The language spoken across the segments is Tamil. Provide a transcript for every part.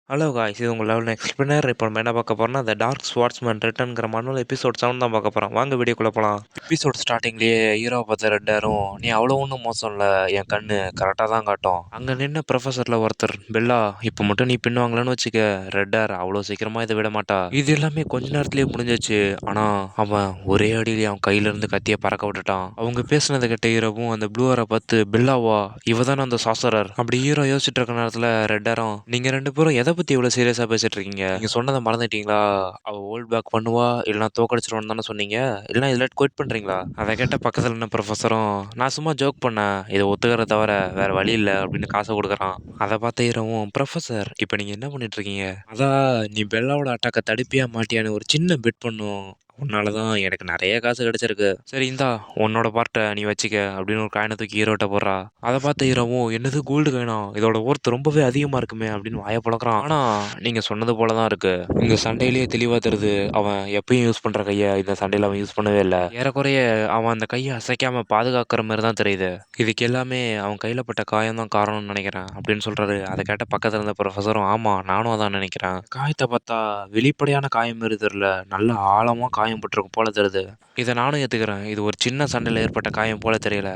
ஹலோ காய்ஸ், இது உங்கள் லெவல் எக்ஸ்பிளனர். இப்போ நம்ம என்ன பார்க்க போறோம்னா, த டார்க் ஸ்வாட்ஸ்மேன் ரிட்டர்ன்ங்கிற மன்னோட எபிசோட் 7 தான் பார்க்க போகிறோம். வாங்க வீடியோக்குள்ளே போகலாம். எபிசோட் ஸ்டார்டிங்லேயே ஹீரோவை பார்த்த ரெட்டாரும், நீ அவ்வளோ ஒன்றும் மோசம் இல்லை, என் கண்ணு கரெக்டாக தான் காட்டும். அங்கே நின்று ப்ரொஃபஸரில் ஒருத்தர், பெல்லா இப்போ மட்டும் நீ பின்னுவாங்களான்னு வச்சுக்க, ரெட்டார் அவ்வளோ சீக்கிரமாக இதை விட மாட்டா. இது எல்லாமே கொஞ்ச நேரத்துலேயே முடிஞ்சிச்சு. ஆனால் அவன் ஒரே அடியிலே அவன் கையிலேருந்து கத்தியை பறக்க விட்டுட்டான். அவங்க பேசுனதை கேட்ட ஹீரோவும் அந்த ப்ளூவரை பார்த்து, பெல்லாவா இவ தானே அந்த சாசரர் அப்படி ஹீரோ யோசிச்சுட்டு இருக்க நேரத்தில் ரெட்டாரும், நீங்கள் ரெண்டு பேரும் எதை பற்றி இவ்வளோ சீரியஸாக பேசிட்டு இருக்கீங்க? நீங்கள் சொன்னதை மறந்துட்டீங்களா? அவள் ஓல்ட் பேக் பண்ணுவா இல்லைனா தோக்கடிச்சிருவான்னு தானே சொன்னீங்க, இல்லைனா இதில் குவிட் பண்ணுறீங்களா? அதை கேட்ட பக்கத்தில் என்ன ப்ரொஃபஸரும், நான் சும்மா ஜோக் பண்ணேன், இதை ஒத்துக்கிறத தவிர வேற வழி இல்லை அப்படின்னு காசை கொடுக்குறான். அதை பார்த்த ஹீரோவும், ப்ரொஃபஸர் இப்போ நீங்கள் என்ன பண்ணிட்டு இருக்கீங்க? அதான் நீ பெல்லாவோட அட்டாக்கை தடுப்பியா மாட்டியான்னு ஒரு சின்ன பெட் பண்ணும், உன்னால தான் எனக்கு நிறைய காசு கிடைச்சிருக்கு. சரி இந்தா உன்னோட பார்ட்டை நீ வச்சுக்க அப்படின்னு ஒரு காயினை தூக்கி ஹீரோட்ட போடுறா. அதை பார்த்த ஹீரோவும், என்னது கோல்டு காயினா, இதோட ஒர்த் ரொம்பவே அதிகமாக இருக்குமே அப்படின்னு வாயை பழக்கிறான். ஆனால் நீங்கள் சொன்னது போல தான் இருக்கு. இந்த சண்டையிலேயே தெளிவாக தருது, அவன் எப்பயும் யூஸ் பண்ணுற கையை இந்த சண்டையில் அவன் யூஸ் பண்ணவே இல்லை. ஏறக்குறைய அவன் அந்த கையை அசைக்காமல் பாதுகாக்கிற மாதிரி தான் தெரியுது. இதுக்கு எல்லாமே அவன் கையில் பட்ட காயம் தான் காரணம்னு நினைக்கிறேன் அப்படின்னு சொல்கிறாரு. அதை கேட்ட பக்கத்தில் இருந்த ப்ரொஃபஸரும், ஆமாம் நானும் அதான் நினைக்கிறேன். காயத்தை பார்த்தா வெளிப்படையான காயம் மாரி தெரியல, நல்ல ஆழமாக காயம் பட்டிருக்கும் போல தெரியுது. இதை நானும் ஏற்றுக்கிறேன், இது ஒரு சின்ன சண்டையில் ஏற்பட்ட காயம் போல தெரியல.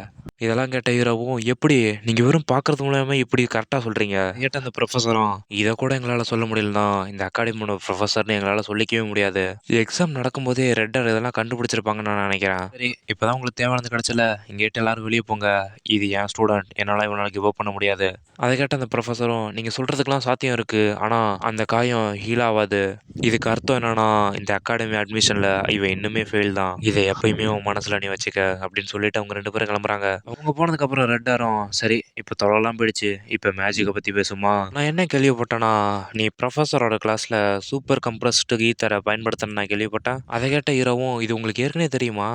இதெல்லாம் கேட்ட ஹீரோவும், எப்படி நீங்கள் வெறும் பார்க்கறது மூலமே இப்படி கரெக்டாக சொல்கிறீங்க? கேட்ட அந்த ப்ரொஃபஸரும், இதை கூட எங்களால் சொல்ல முடியலனா இந்த அகாடமியோட ப்ரொஃபஸர்னு எங்களால் சொல்லிக்கவே முடியாது. எக்ஸாம் நடக்கும்போதே ரெட்டர் இதெல்லாம் கண்டுபிடிச்சிருப்பாங்கன்னு நான் நினைக்கிறேன். சரி இப்போ தான் உங்களுக்கு தேவையானது கிடச்சல, இங்கேட்டு எல்லாரும் வெளியே போங்க, இது என் ஸ்டூடெண்ட், என்னால் இவனால் கிவ் அப் பண்ண முடியாது. அதை கேட்ட அந்த ப்ரொஃபஸரும், நீங்கள் சொல்கிறதுக்கெலாம் சாத்தியம் இருக்குது, ஆனால் அந்த காயம் ஹீல் ஆகாது. இதுக்கு அர்த்தம் என்னன்னா, இந்த அகாடமி அட்மிஷனில் இவன் இன்னுமே ஃபெயில் தான், இதை எப்பயுமே உன் மனசில் நீ வச்சுக்க அப்படின்னு சொல்லிட்டு அவங்க ரெண்டு பேரும் கிளம்புறாங்க. அவங்க போனதுக்கப்புறம் ரெட்டாரும், சரி இப்போ தொலைலாம் போயிடுச்சு, இப்போ மேஜிக்கை பற்றி பேசுமா? நான் என்ன கேள்விப்பட்டேன்னா, நீ ப்ரொஃபஸரோட கிளாஸில் சூப்பர் கம்ப்ரஸ்டு ஈத்தரை பயன்படுத்தணும்னு நான் கேள்விப்பட்டேன். அதை கேட்ட ஹீரோவும், இது உங்களுக்கு ஏற்கனவே தெரியுமா?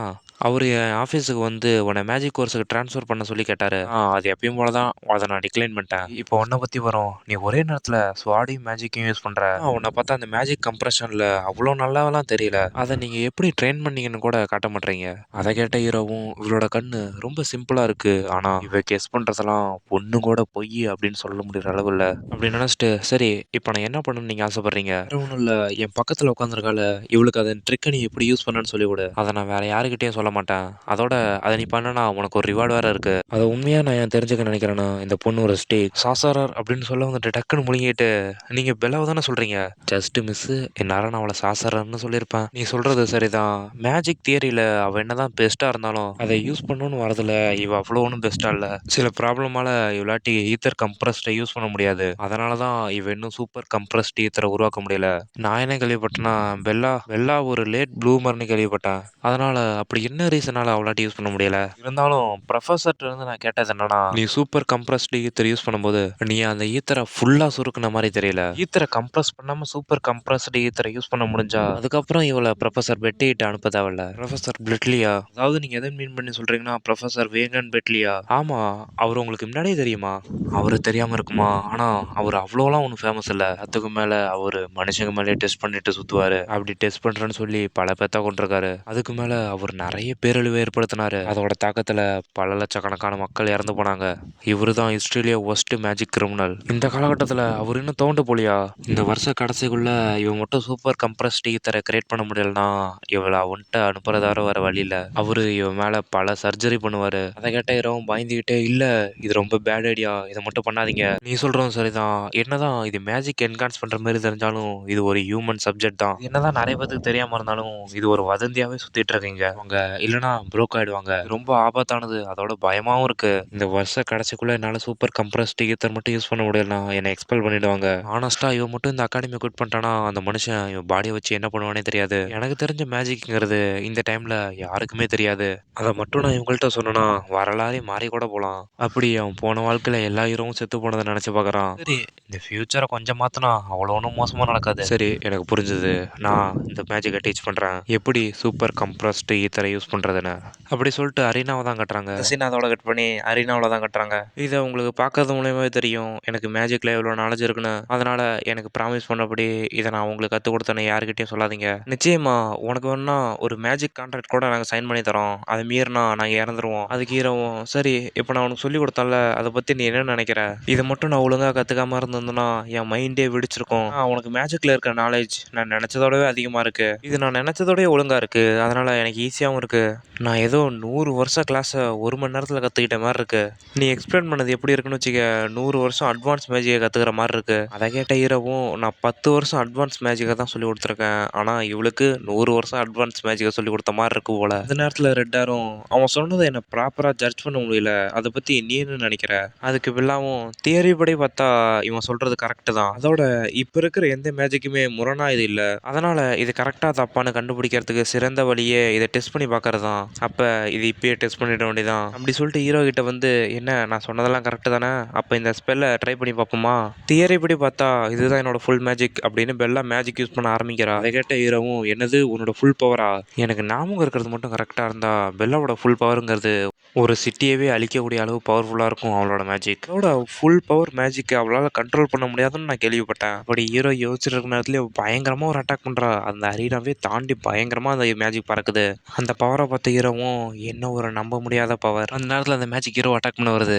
அவர் என் ஆஃபீஸுக்கு வந்து உன்னை மேஜிக் கோர்ஸுக்கு ட்ரான்ஸ்ஃபர் பண்ண சொல்லி கேட்டார். அது எப்பயும் போல தான், அதை நான் டிக்ளைன் பண்ணிட்டேன். இப்போ உன்னை பற்றி வரும், நீ ஒரே நேரத்தில் ஸ்வாடையும் மேஜிக்கையும் யூஸ் பண்ணுற. உன்னை பார்த்தா அந்த மேஜிக் கம்ப்ரெஷனில் அவ்வளோ நல்லாவெல்லாம் தெரியல, அதை நீங்கள் எப்படி ட்ரெயின் பண்ணீங்கன்னு கூட காட்ட மாட்டேறீங்க. அதை கேட்ட ஹீரோவும், இவளோட கண்ணு ரொம்ப சிம்பிளாக இருக்குது, ஆனால் இவ கெஸ் பண்ணுறதெல்லாம் ஒன்று கூட பொய் அப்படின்னு சொல்ல முடிகிற அளவு இல்லை அப்படின்னு நினச்சிட்டு, சரி இப்போ நான் என்ன பண்ணணும்னு நீங்கள் ஆசைப்பட்றீங்க? வேற ஒன்றும் இல்லை, என் பக்கத்தில் உட்காந்துருக்கால இவளுக்கு அதை ட்ரிக்கை நீ எப்படி யூஸ் பண்ணன்னு சொல்லிவிடு. அதை நான் வேற யாருக்கிட்டையும் சொல்ல மாட்டேன். அதோட அதை நீ பண்ணனா உனக்கு ஒரு ரிவார்டு வேறு இருக்குது. அதை உண்மையாக நான் ஏன் தெரிஞ்சுக்க நினைக்கிறேன்னா, இந்த பொண்ணு ஒரு ஸ்டேக் சாசரர் அப்படின்னு சொல்ல வந்துட்டு டக்குன்னு முழுங்கிட்டு, நீங்கள் பெல்லாவை தானே சொல்கிறீங்க? ஜஸ்ட் மிஸ்ஸு, என்னால் நான் அவளை சாசரர்னு சொல்லியிருப்பேன். நீ சொல்கிறது சரிதான், மேஜிக் தியரியில் அவள் என்ன தான் பெஸ்ட்டாக இருந்தாலும் அதை யூஸ் பண்ணணும்னு வரதில்ல இவ அவ்வளோ ஒன்றும் பெஸ்ட்டாக இல்லை. சில ப்ராப்ளமால இவளாட்டி ஈத்தர் கம்ப்ரஸ்டை யூஸ் பண்ண முடியாது, அதனால தான் இவ இன்னும் சூப்பர் கம்ப்ரஸ்ட் ஈத்தரை உருவாக்க முடியல. நான் என்ன கேள்விப்பட்டேன்னா, பெல்லா பெல்லா ஒரு லேட் ப்ளூமர்னு கேள்விப்பட்டேன். அதனால அப்படி என்ன ரீசனால அவளாட்டி யூஸ் பண்ண முடியல? இருந்தாலும் ப்ரொஃபஸர்ட்ட இருந்து நான் கேட்டது என்னன்னா, நீ சூப்பர் கம்ப்ரஸ்டு ஈத்தர் யூஸ் பண்ணும்போது நீ அந்த ஈத்தரை ஃபுல்லா சுருக்குன மாதிரி தெரியல. ஈத்தரை கம்ப்ரஸ் பண்ணாம சூப்பர் கம்ப்ரஸ்டு ஈத்தரை யூஸ் பண்ண முடிஞ்சா அதுக்கப்புறம் இவளை ப்ரொஃபஸர் பெட்டிட்டு அனுப்ப தேவையில்ல. ப்ரொஃபஸர் பிளிட்லியா? அதாவது நீங்க எதை மீன் பண்ணி சொல்றீங்கன்னா, ப்ரொஃபஸர் வேகன் பெட்லியா? ஆமா, அவர் உங்களுக்கு முன்னாடியே தெரியுமா? அவரு தெரியாம இருக்குமா? ஆனா அவர் அவ்வளோலாம் ஒன்றும் ஃபேமஸ் இல்லை. அதுக்கு மேல அவரு மனுஷங்க மேலே டெஸ்ட் பண்ணிட்டு சுத்துவாரு. அப்படி டெஸ்ட் பண்றேன்னு சொல்லி பல பேத்த கொண்டிருக்காரு. அதுக்கு மேல அவர் நிறைய பேரழிவு ஏற்படுத்தினாரு. அதோட தாக்கத்துல பல லட்சக்கணக்கான மக்கள் இறந்து போனாங்க. இவரு தான் ஹிஸ்டரியிலே ஒஸ்ட் மேஜிக் கிரிமினல். இந்த காலகட்டத்தில் அவர் இன்னும் தோண்டு போலியா? இந்த வருஷ கடைசிக்குள்ள இவன் மட்டும் சூப்பர் கம்ப்ரஸ்ட் ஈத்தரை கிரியேட் பண்ண முடியலனா இவளை அவன்கிட்ட அனுப்புறதார வர வழியில அவரு இவன் மேல பல சர்ஜரி பண்ணுவாரு. அதை கேட்ட இரவும் பயந்துகிட்டே, இல்ல இது ரொம்ப பேட் ஐடியா, இதை மட்டும் பண்ணாதீங்க. நீ சொல்றதும் சரிதான், என்னதான் இது மேஜிக் என்ஹான்ஸ் பண்ற மாதிரி தெரிஞ்சாலும் இது ஒரு ஹியூமன் சப்ஜெக்ட் தான். என்னதான் நிறைய பேருக்கு தெரியாம இருந்தாலும் இது ஒரு வதந்தியாவே சுத்திட்டு இருக்கீங்க அவங்க, இல்லனா ப்ரோக் ஆயிடுவாங்க. இது ரொம்ப ஆபத்தானது, அதோட பயமாவும் இருக்கு. இந்த வருஷ கடைசிக்குள்ள என்னால சூப்பர் கம்ப்ரஸ்ட் ஈத்தர் மட்டும் யூஸ் பண்ண முடியலனா என்னை எக்ஸ்பெல் பண்ணிடுவாங்க. ஆனஸ்டா இவன் மட்டும் இந்த அகாடமி குட் பண்ணிட்டானா அந்த மனுஷன் இவன் பாடியை வச்சு என்ன பண்ணுவானே தெரியாது. எனக்கு தெரிஞ்ச மேஜிக்ங்கிறது இந்த டைம்ல யாருக்குமே தெரியாது. அதை மட்டும் நான் இவங்கள்ட்ட சொன்னேன்னா வரலாறே மாறி கூட போலாம். அப்படி அவன் போன வாழ்க்கையில எல்லா ஹீரோவும் செத்து போனதை நினைச்சு பார்க்கறான். சரி இந்த ஃபியூச்சரை கொஞ்சம் மாத்தினா அவ்வளோ ஒன்றும் மோசமா நடக்காது. சரி எனக்கு புரிஞ்சது, நான் இந்த மேஜிக்கை டீச் பண்றேன், எப்படி சூப்பர் கம்ப்ரஸ்ட் ஈத்தரை யூஸ் யூஸ் பண்ணுறதுன்னு. அப்படி சொல்லிட்டு அரீனாவை தான் கட்டுறாங்க. இந்த சீன் அதோட கட் பண்ணி அரீனாவில் தான் கட்டுறாங்க. இதை உங்களுக்கு பார்க்கறது மூலியமாவே தெரியும் எனக்கு மேஜிக்கில் எவ்வளோ நாலேஜ் இருக்குன்னு. அதனால் எனக்கு ப்ராமிஸ் பண்ணபடி இதை நான் உங்களுக்கு கற்றுக் கொடுத்தேன்னு யாருக்கிட்டையும் சொல்லாதீங்க. நிச்சயமா உனக்கு வேணா ஒரு மேஜிக் கான்ட்ராக்ட் கூட நாங்கள் சைன் பண்ணி தரோம். அதை மீறினா நாங்கள் இறந்துருவோம். அதுக்கு ஹீரோவும் சரி இப்போ நான் உனக்கு சொல்லி கொடுத்தேன்ல அதை பற்றி நீ என்ன நினைக்கிற? இதை மட்டும் நான் ஒழுங்காக கற்றுக்காம இருந்திருந்தேன்னா என் மைண்டே வெடிச்சிருக்கும். உனக்கு மேஜிக்கில் இருக்க நாலேஜ் நான் நினச்சதோடவே அதிகமாக இருக்குது. இது நான் நினச்சதோடய ஒழுங்காக இருக்குது. அதனால் எனக்கு ஈஸியாகவும் இருக்குது. நான் ஏதோ 100 வருஷம் கிளாஸை 1 மணி நேரத்தில் கற்றுக்கிட்ட மாதிரி இருக்கு. நீ எக்ஸ்பிளைன் பண்ணது எப்படி இருக்குன்னு வச்சுக்க 100 வருஷம் அட்வான்ஸ் மேஜிக்கை கற்றுக்கிற மாதிரி இருக்கு. அதை கேட்ட ஹீரோவும் நான் 10 வருஷம் அட்வான்ஸ் மேஜிக்கை தான் சொல்லி கொடுத்துருக்கேன். ஆனால் இவளுக்கு 100 வருஷம் அட்வான்ஸ் மேஜிக்கை சொல்லி கொடுத்த மாதிரி இருக்கு போல. அந்த நேரத்தில் ரெட்டாரும் அவன் சொன்னதை என்னை ப்ராப்பராக ஜட்ஜ் பண்ண முடியல. அதை பற்றி நீ என்ன நினைக்கிற? அதுக்கு பில்லாவும் தியரி படி பார்த்தா இவன் சொல்கிறது கரெக்டு தான். அதோட இப்போ இருக்கிற எந்த மேஜிக்குமே முரணா இது இல்லை. அதனால் இது கரெக்டாக தப்பான்னு கண்டுபிடிக்கிறதுக்கு சிறந்த வழியே இதை டெஸ்ட் பண்ணி பார்க்கறது தான். அப்போ இது இப்பயே டெஸ்ட் பண்ணிட வேண்டியதான். அப்படி சொல்லிட்டு ஹீரோ கிட்ட வந்து என்ன நான் சொன்னதெல்லாம் கரெக்டு தானே, அப்போ இந்த ஸ்பெல்லை ட்ரை பண்ணி பார்ப்போமா? தியரி படி பார்த்தா இதுதான் என்னோட ஃபுல் மேஜிக் அப்படின்னு பெல்லா மேஜிக் யூஸ் பண்ண ஆரம்பிக்கிறா. அதை கேட்ட ஹீரோவும் என்னது உன்னோட ஃபுல் பவரா? எனக்கு ஞாபகம் இருக்கிறது மட்டும் கரெக்டாக இருந்தா பெல்லாவோட ஃபுல் பவருங்கிறது ஒரு சிட்டியவே அழிக்கக்கூடிய அளவு பவர்ஃபுல்லாக இருக்கும் அவளோட மேஜிக். அவளோட ஃபுல் பவர் மேஜிக்கை அவளால் கண்ட்ரோல் பண்ண முடியாதுன்னு நான் கேள்விப்பட்டேன். அப்படி ஹீரோ யோசிச்சுட்டு இருக்க நேரத்துலேயே பயங்கரமாக ஒரு அட்டாக் பண்ணுறா. அந்த அரீனாவே தாண்டி பயங்கரமாக அந்த மேஜிக் பறக்குது. அந்த பவரை பார்த்த ஹீரோவும் என்ன ஒரு நம்ப முடியாத பவர். அந்த நேரத்தில் அந்த மேஜிக் ஹீரோ அட்டாக் பண்ண வருது.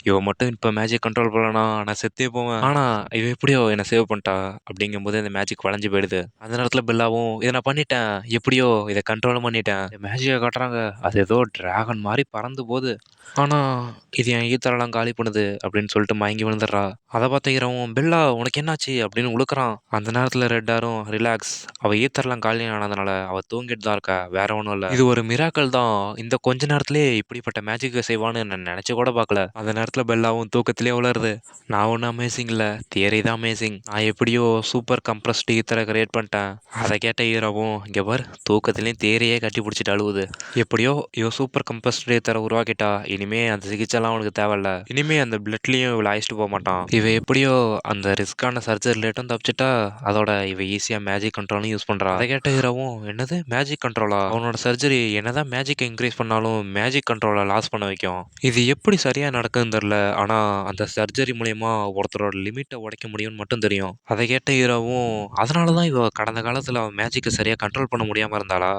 இவன் மட்டும் இப்போ மேஜிக் கண்ட்ரோல் பண்ணலனா நான் செத்தே போவேன். ஆனால் இவன் எப்படியோ என்னை சேவ் பண்ணிட்டா. அப்படிங்கும்போது அந்த மேஜிக் வளைஞ்சு போயிடுது. அந்த நேரத்தில் பெல்லாவும் இதை நான் பண்ணிட்டேன், எப்படியோ இதை கண்ட்ரோல் பண்ணிட்டேன். இந்த மேஜிக்கை காட்டுறாங்க. அது ஏதோ டிராகன் மாதிரி பறந்து போகுது. ஆனால் இது என் ஈத்தரெல்லாம் காலி பண்ணுது அப்படின்னு சொல்லிட்டு மயங்கி விழுந்துடுறா. அதை பார்த்த ஹீரோவும் பெல்லா உனக்கு என்னாச்சு அப்படின்னு உழுக்கிறான். அந்த நேரத்தில் ரெட்டாரும் ரிலாக்ஸ், அவள் ஈத்தரெல்லாம் காலி ஆனதுனால அவள் தூங்கிட்டு தான் இருக்கா, வேற ஒன்றும் இல்லை. இது ஒரு மிராக்கள் தான். இந்த கொஞ்ச நேரத்திலேயே இப்படிப்பட்ட மேஜிக்கை செய்வான்னு நான் நினச்சி கூட பார்க்கல. அந்த நேரத்தில் பெல்லாவும் தூக்கத்திலே உளருது. நான் ஒன்றும் அமேசிங் இல்லை, தியரி தான் அமேசிங். நான் எப்படியோ சூப்பர் கம்ப்ரஸ்ட் ஈத்தரை கிரியேட் பண்ணிட்டேன். அதை கேட்ட ஹீரோவும் இங்கே பார் தூக்கத்துலேயும் தியரியே கட்டி பிடிச்சிட்டு அழுவுது. எப்படியோ இவ சூப்பர் கம்ப்ரஸ்ட் ஈத்தரை உருவாக்கிட்டா. இனிமே அந்த சிகிச்சைலாம் அவனுக்கு தேவையில்ல. இனிமே அந்த பிளட்லேயும் இவளை அழைச்சிட்டு போக மாட்டான். இவ எப்படியோ அந்த ரிஸ்கான சர்ஜரி லேட்டும் தப்பிச்சிட்டா. அதோட இவ ஈஸியாக மேஜிக் கண்ட்ரோலும் யூஸ் பண்ணுறா. அதை கேட்ட ஹீரோவும் என்னது மேஜிக் கண்ட்ரோலா? அவனோட சர்ஜரி என்னதான் மேஜிக் இன்க்ரீஸ் பண்ணாலும் மேஜிக் கண்ட்ரோலை லாஸ் பண்ண வைக்கும். இது எப்படி சரியாக நடக்குதுன்னு தெரில. ஆனால் அந்த சர்ஜரி மூலயமா ஒருத்தரோட லிமிட்டை உடைக்க முடியும்னு மட்டும் தெரியும். அதை கேட்ட ஹீரோவும் அதனால தான் இவ கடந்த காலத்தில் அவன் மேஜிக்கை சரியாக கண்ட்ரோல் பண்ண முடியாமல் இருந்தாளா?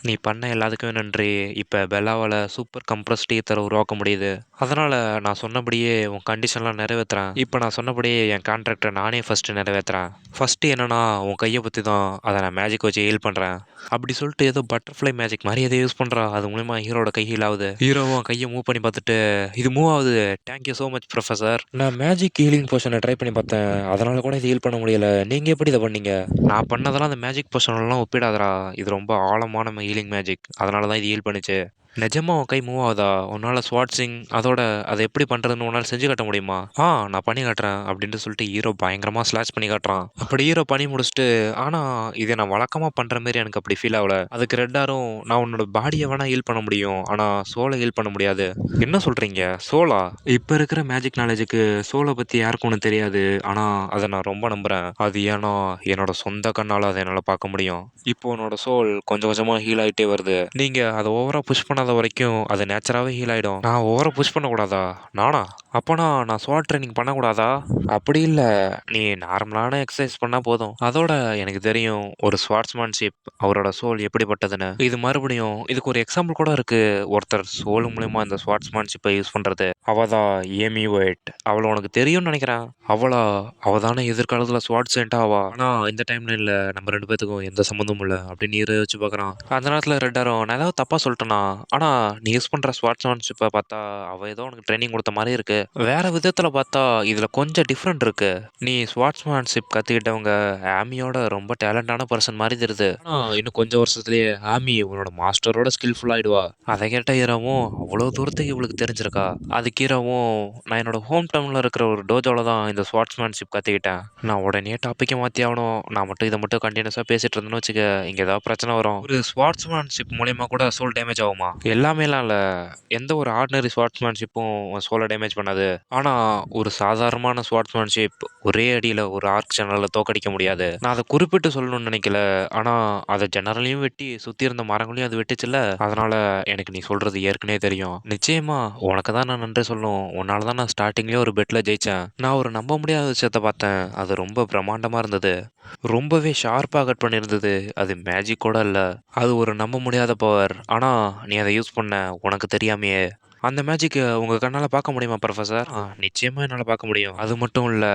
நீ பண்ண எல்லாத்துக்குமே நன்றி. இப்போ பெல்லாவால் சூப்பர் கம்ப்ரஸ்ட் ஈத்தரை உருவாக்க முடியுது. அதனால் நான் சொன்னபடியே உன் கண்டிஷன்லாம் நிறைவேற்றுறேன். இப்போ நான் சொன்னபடியே என் கான்ட்ராக்டை நானே ஃபஸ்ட்டு நிறைவேற்றுறேன். ஃபஸ்ட்டு என்னன்னா உன் கையை பற்றி தான். அதை நான் மேஜிக் வச்சு ஹீல் பண்ணுறேன் அப்படி சொல்லிட்டு ஏதோ பட்டர்ஃப்ளை மேஜிக் மாதிரி எதை யூஸ் பண்ணுறா. அது மூலமா ஹீரோட கை ஹீல் ஆகுது. ஹீரோவும் கையை மூவ் பண்ணி பார்த்துட்டு இது மூவ் ஆகுது, தேங்க்யூ ஸோ மச் ப்ரொஃபஸர். நான் மேஜிக் ஹீலிங் போர்ஷனை ட்ரை பண்ணி பார்த்தேன், அதனால கூட இது ஹீல் பண்ண முடியல. நீங்கள் எப்படி இதை பண்ணீங்க? நான் பண்ணதெல்லாம் அந்த மேஜிக் போர்ஷனெல்லாம் ஒப்பிடாதரா. இது ரொம்ப ஆழமான ஹீலிங் மேஜிக், அதனால தான் இது ஹீல் பண்ணுச்சு. நிஜமா உன் கை மூவ் ஆகுதா? உன்னால் ஸ்வாட்சிங் அதோட அதை எப்படி பண்ணுறதுன்னு உன்னால் செஞ்சு காட்ட முடியுமா? நான் பண்ணி காட்டுறேன் அப்படின்ட்டு சொல்லிட்டு ஹீரோ பயங்கரமாக ஸ்லாஷ் பண்ணி காட்டுறான். அப்படி ஹீரோ பண்ணி முடிச்சுட்டு ஆனால் இதை நான் வழக்கமாக பண்ணுற மாரி எனக்கு அப்படி ஃபீல் ஆகல. அதுக்கு ரெட்டாரும் நான் உன்னோட பாடியை வேணால் ஹீல் பண்ண முடியும், ஆனால் சோலை ஹீல் பண்ண முடியாது. என்ன சொல்கிறீங்க? சோலா? இப்போ இருக்கிற மேஜிக் நாலேஜுக்கு சோலை பற்றி யாருக்கும் ஒன்றும் தெரியாது. ஆனால் அதை நான் ரொம்ப நம்புகிறேன். அது ஏன்னா என்னோட சொந்த கண்ணால் அதை என்னால் பார்க்க முடியும். இப்போ உன்னோட சோல் கொஞ்சம் கொஞ்சமாக ஹீல் ஆகிட்டே வருது. நீங்கள் அதை ஓவராக புஷ் பண்ணாத வரைக்கும் அது நேச்சராகவே ஹீல் ஆகிடும். நான் ஓவராக புஷ் பண்ணக்கூடாதா? நானா? அப்போனா நான் ஸ்வாட் ட்ரைனிங் பண்ணக்கூடாதா? அப்படி இல்லை, நீ நார்மலான எக்ஸசைஸ் பண்ணால் போதும். அதோட எனக்கு தெரியும் ஒரு ஸ்வாட்ஸ்மேன்ஷிப் அவரோட சோல் எப்படிப்பட்டதுன்னு. இது மறுபடியும் இதுக்கு ஒரு எக்ஸாம்பிள் கூட இருக்குது. ஒருத்தர் சோல் மூலமா இந்த ஸ்வாட்ஸ்மேன்ஷிப்பை யூஸ் பண்ணுறது. அவள் தான் ஏமி ஒயிட். அவளை உனக்கு தெரியும்னு நினைக்கிறேன். அவள் தானே எதிர்காலத்தில் ஸ்வாட் சென்ட் ஆவா. ஆனால் இந்த டைம்ல இல்லை, நம்ம 2 பேத்துக்கும் எந்த சம்மந்தமும் இல்லை அப்படின்னு நீரை வச்சு பார்க்குறான். அந்த நேரத்தில் ரெட்டாரும் நான் ஏதாவது தப்பாக சொல்லிட்டேனா? ஆனால் நீ யூஸ் பண்ணுற ஸ்வாட்ஸ்மேன்ஷிப்பை பார்த்தா அவள் ஏதோ உனக்கு ட்ரைனிங் கொடுத்த மாதிரி இருக்கு. வேற விதத்தில் பார்த்தா இதில் கொஞ்சம் டிஃப்ரெண்ட் இருக்கு. நீ ஸ்வாட்ஸ்மேன்ஷிப் கற்றுக்கிட்டவங்க ஆமியோட ரொம்ப டேலண்டான பர்சன் மாதிரி தெரியுது. ஆனால் இன்னும் கொஞ்சம் வருஷத்துலேயே ஆமி உன்னோட மாஸ்டரோட ஸ்கில்ஃபுல் ஆகிடுவா. அதை கேட்ட ஹீரோவும் அவ்வளோ தூரத்துக்கு இவளுக்கு தெரிஞ்சிருக்கா. அதுக்கு ஹீரோவும் நான் என்னோட ஹோம் டவுனில் இருக்கிற ஒரு டோஜோவில் தான் இந்த ஸ்வாட்ஸ்மேன்ஷிப் கற்றுக்கிட்டேன். நான் உடனே டாப்பிக்கை மாற்றி ஆகணும். நான் மட்டும் இதை மட்டும் கண்டினியூஸாக பேசிட்டு இருந்தேன்னு வச்சுக்க, இங்கே ஏதாவது பிரச்சனை வரும். ஒரு ஸ்வாட்ஸ்மேன்ஷிப் மூலயமா கூட சோல் டேமேஜ் ஆகுமா? எல்லாமேலாம் இல்ல. எந்த ஒரு ஆர்டினரி ஸ்வாட்ஸ்மேன்ஷிப்பும் உன் சோல டேமேஜ் பண்ணாது. ஆனா, ஒரு சாதாரணமான ஸ்வாட்ஸ்மேன்ஷிப் ஒரே அடியில ஒரு ஆர்க் சேனல தோக்கடிக்க முடியாது. நான் அத குறிப்பிட்டு சொல்லணும்னு நெனைக்கல. ஆனா, அத ஜெனரலையும் வெட்டி, சுத்தி இருந்த மரங்களையும் அது வெட்டுச்சுல்ல. அதனால எனக்கு நீ சொல்றது ஏற்கனவே தெரியும். நிச்சயமா உனக்கு தான் நான் நன்றி சொல்லணும். உன்னால தான் நான் ஸ்டார்ட்டிங்லயே ஒரு பெட்ல ஜெயிச்சேன். நான் ஒரு நம்ப முடியாத விஷயத்த பார்த்தேன். அது ரொம்ப பிரம்மாண்டமா இருந்தது. ரொம்பவே ஷார்ப்பா கட் பண்ணியிருந்தது. அது மேஜிக் கூட இல்ல. அது ஒரு நம்ப முடியாத பவர். ஆனா, நீ அத யூஸ் பண்ண உனக்கு தெரியாமயே. அந்த மேஜிக்க உங்க கண்ணால பார்க்க முடியுமா புரொஃபசர்? நிச்சயமா என்னால பார்க்க முடியும். அது மட்டும் இல்ல,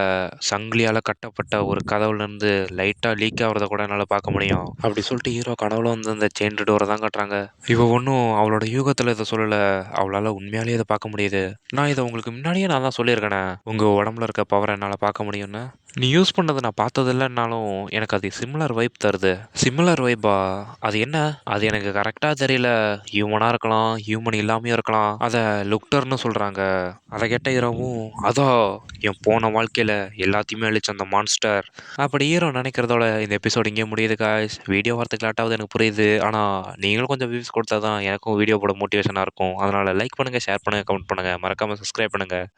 சங்கிலியால கட்டப்பட்ட ஒரு கதவுலருந்து லைட்டா லீக் ஆவுறத கூட என்னால பார்க்க முடியும். அப்படி சொல்லிட்டு ஹீரோ கனவுல வந்து அந்த செயின் டோர தான் காட்டுறாங்க. இவ ஒண்ணும் அவளோட யூகத்துல இத சொல்லல. அவளால உண்மையாலேயே இத பார்க்க முடியுது. நான் இத உங்களுக்கு முன்னாடியே நான் தான் சொல்லியிருக்கனே. உங்க உடம்புல இருக்க பவர என்னால பார்க்க முடியும்னு. நீ யூஸ் பண்ணத நான் பார்த்தது இல்லன்னாலும், எனக்கு அது சிமிலர் வைப் தருது. சிமிலர் வைப்பா? அது என்ன? அது எனக்கு கரெக்ட்டா தெரியல. ஹியூமனா இருக்கலாம், ஹியூமன் இல்லாமயும் இருக்கலாம். அத லுக்டர்ன்னு சொல்றாங்க. அத கேட்ட ஹீரோவும், அதான் என் போன வாழ்க்கையில எல்லாத்தையுமே அழிச்ச அந்த மான்ஸ்டர். அப்படி ஹீரோ நினைக்கிறதோட இந்த எபிசோட் இங்கேயே முடியுது காய்ஸ். வீடியோ வரதுக்கு லேட்டாவது எனக்கு புரியுது. ஆனா, நீங்களும் கொஞ்சம் வியூஸ் கொடுத்தா தான் எனக்கும் வீடியோ போட மோட்டிவேஷனா இருக்கும். அதனால லைக் பண்ணுங்க, ஷேர் பண்ணுங்க, கமெண்ட் பண்ணுங்க. மறக்காம சப்ஸ்கிரைப் பண்ணுங்க.